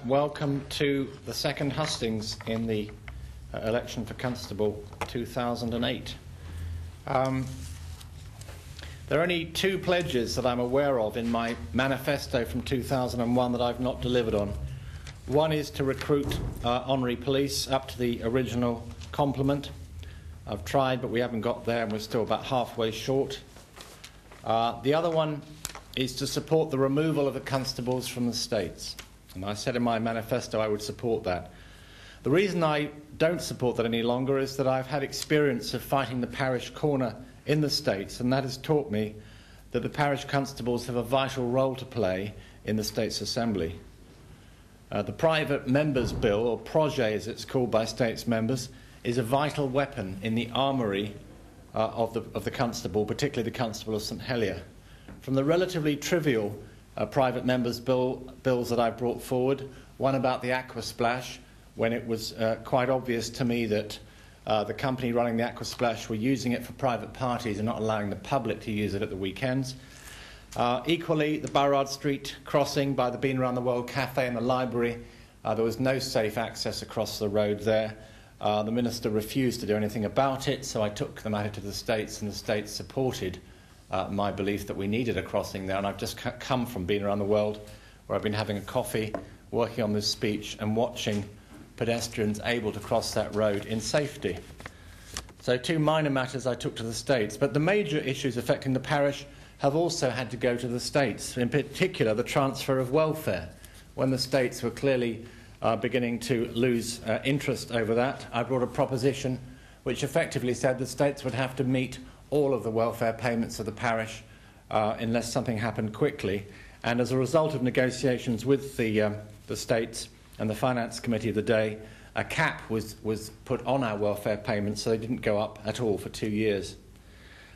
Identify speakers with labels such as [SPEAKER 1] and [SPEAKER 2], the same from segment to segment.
[SPEAKER 1] Welcome to the second hustings in the election for Constable 2008. There are only two pledges that I'm aware of in my manifesto from 2001 that I've not delivered on. One is to recruit honorary police up to the original complement. I've tried, but we haven't got there, and we're still about halfway short. The other one is to support the removal of the constables from the states. And I said in my manifesto I would support that. The reason I don't support that any longer is that I've had experience of fighting the parish corner in the States, and that has taught me that the parish constables have a vital role to play in the States Assembly. The Private Members Bill, or PROJE as it's called by States members, is a vital weapon in the armoury of the constable, particularly the Constable of St Helier. From the relatively trivial private members' bills that I brought forward, one about the aqua splash, when it was quite obvious to me that the company running the aqua splash were using it for private parties and not allowing the public to use it at the weekends. Equally, the Burrard Street crossing by the Been Around the World Cafe and the library, there was no safe access across the road there. The minister refused to do anything about it, so I took the matter to the States, and the States supported my belief that we needed a crossing there. And I've just come from being around the world, where I've been having a coffee, working on this speech and watching pedestrians able to cross that road in safety. So two minor matters I took to the States, but the major issues affecting the parish have also had to go to the States, in particular the transfer of welfare. When the States were clearly beginning to lose interest over that, I brought a proposition which effectively said the States would have to meet all of the welfare payments of the parish unless something happened quickly. And as a result of negotiations with the States and the Finance Committee of the day, a cap was put on our welfare payments, so they didn't go up at all for 2 years.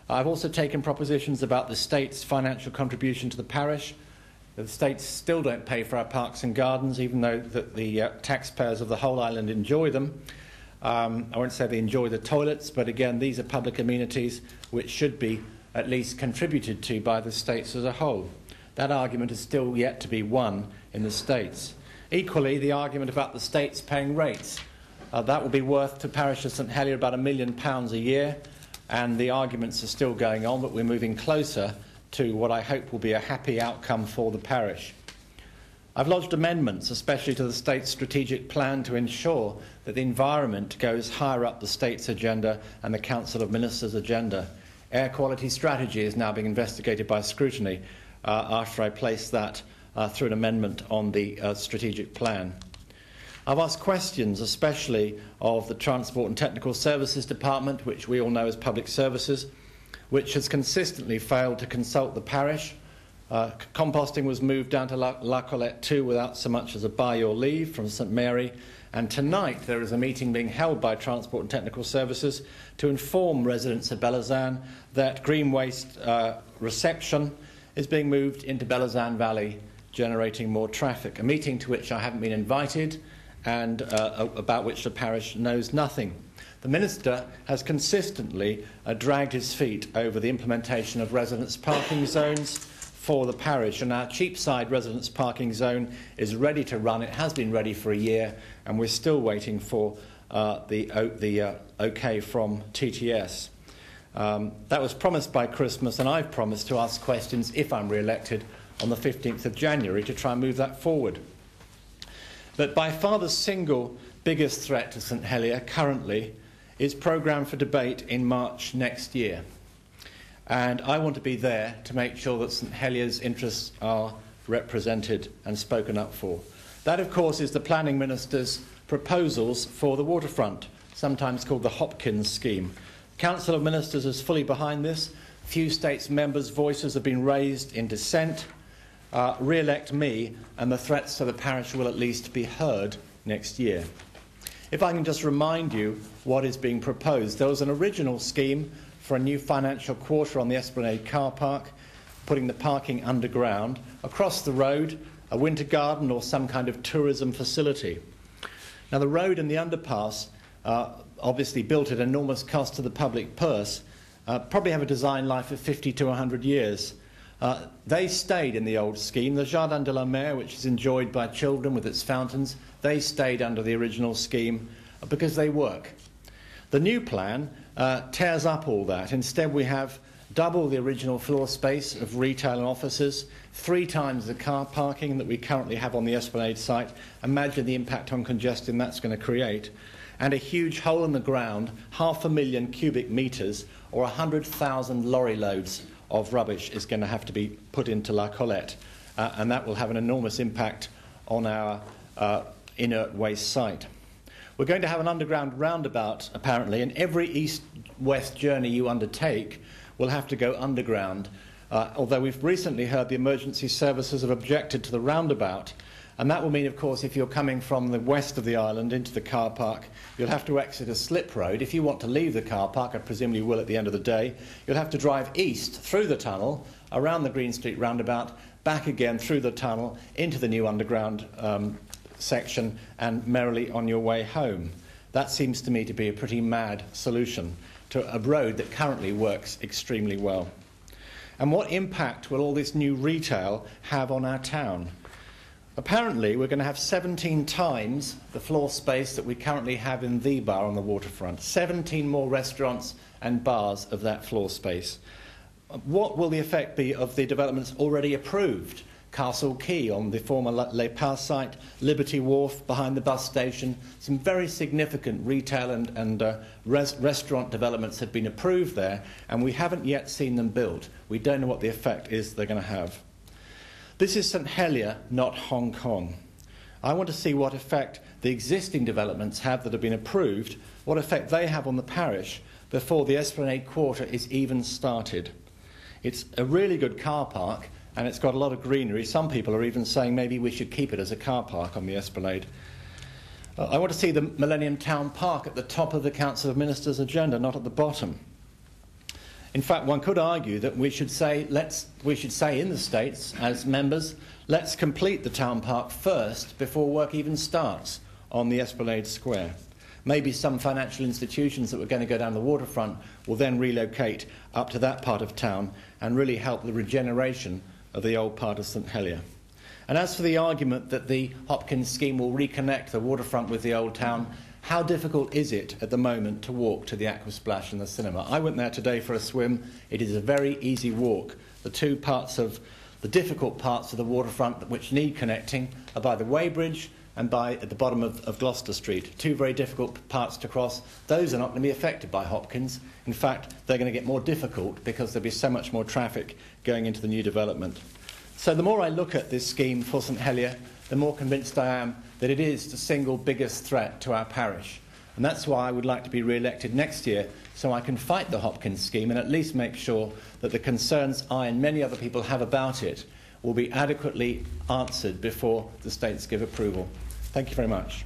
[SPEAKER 1] I've also taken propositions about the State's financial contribution to the parish. The States still don't pay for our parks and gardens, even though the taxpayers of the whole island enjoy them. I won't say they enjoy the toilets, but again, these are public amenities which should be at least contributed to by the States as a whole. That argument is still yet to be won in the States. Equally, the argument about the States paying rates. That will be worth to parish of St Helier about £1 million a year, and the arguments are still going on, but we're moving closer to what I hope will be a happy outcome for the parish. I've lodged amendments, especially to the State's strategic plan, to ensure that the environment goes higher up the State's agenda and the Council of Ministers' agenda. Air quality strategy is now being investigated by scrutiny after I placed that through an amendment on the strategic plan. I've asked questions, especially of the Transport and Technical Services Department, which we all know as Public Services, which has consistently failed to consult the parish. Composting was moved down to La Colette 2 without so much as a by your leave from St Mary, and tonight there is a meeting being held by Transport and Technical Services to inform residents of Belazan that green waste reception is being moved into Belazan Valley, generating more traffic, a meeting to which I haven't been invited and about which the parish knows nothing. The Minister has consistently dragged his feet over the implementation of residents' parking zones for the parish, and our Cheapside residents' parking zone is ready to run. It has been ready for a year, and we're still waiting for the OK from TTS. That was promised by Christmas, and I've promised to ask questions, if I'm re-elected, on the 15th of January to try and move that forward. But by far the single biggest threat to St Helier currently is programmed for debate in March next year. And I want to be there to make sure that St Helier's interests are represented and spoken up for. That, of course, is the Planning Minister's proposals for the waterfront, sometimes called the Hopkins scheme. The Council of Ministers is fully behind this. Few States members' voices have been raised in dissent. Re-elect me, and the threats to the parish will at least be heard next year. If I can just remind you what is being proposed, there was an original scheme for a new financial quarter on the Esplanade car park, putting the parking underground, across the road, a winter garden or some kind of tourism facility. Now, the road and the underpass, obviously built at enormous cost to the public purse, probably have a design life of 50 to 100 years. They stayed in the old scheme. The Jardin de la Mer, which is enjoyed by children with its fountains, they stayed under the original scheme because they work. The new plan tears up all that. Instead, we have double the original floor space of retail and offices, 3 times the car parking that we currently have on the Esplanade site. Imagine the impact on congestion that's going to create. And a huge hole in the ground, 500,000 cubic metres or 100,000 lorry loads of rubbish is going to have to be put into La Collette. And that will have an enormous impact on our inert waste site. We're going to have an underground roundabout, apparently, and every east-west journey you undertake will have to go underground, although we've recently heard the emergency services have objected to the roundabout. And that will mean, of course, if you're coming from the west of the island into the car park, you'll have to exit a slip road. If you want to leave the car park, I presume you will at the end of the day, you'll have to drive east through the tunnel, around the Green Street roundabout, back again through the tunnel, into the new underground section, and merrily on your way home. That seems to me to be a pretty mad solution to a road that currently works extremely well. And what impact will all this new retail have on our town? Apparently, we're going to have 17 times the floor space that we currently have in the bar on the waterfront. 17 more restaurants and bars of that floor space. What will the effect be of the developments already approved? Castle Quay on the former Les Pas site, Liberty Wharf behind the bus station. Some very significant retail and restaurant developments have been approved there, and we haven't yet seen them built. We don't know what the effect is they're going to have. This is St Helier, not Hong Kong. I want to see what effect the existing developments have that have been approved, what effect they have on the parish before the Esplanade Quarter is even started. It's a really good car park, and it's got a lot of greenery. Some people are even saying maybe we should keep it as a car park on the Esplanade. I want to see the Millennium Town Park at the top of the Council of Ministers' agenda, not at the bottom. In fact, one could argue that we should say in the States, as members, let's complete the town park first before work even starts on the Esplanade Square. Maybe some financial institutions that were going to go down the waterfront will then relocate up to that part of town and really help the regeneration of the old part of St Helier. And as for the argument that the Hopkins scheme will reconnect the waterfront with the old town, how difficult is it at the moment to walk to the Aquasplash and the cinema? I went there today for a swim. It is a very easy walk. The difficult parts of the waterfront which need connecting are by the Weybridge and by at the bottom of Gloucester Street. 2 very difficult parts to cross. Those are not going to be affected by Hopkins. In fact, they're going to get more difficult because there'll be so much more traffic going into the new development. So the more I look at this scheme for St Helier, the more convinced I am that it is the single biggest threat to our parish. And that's why I would like to be re-elected next year, so I can fight the Hopkins scheme and at least make sure that the concerns I and many other people have about it will be adequately answered before the states give approval. Thank you very much.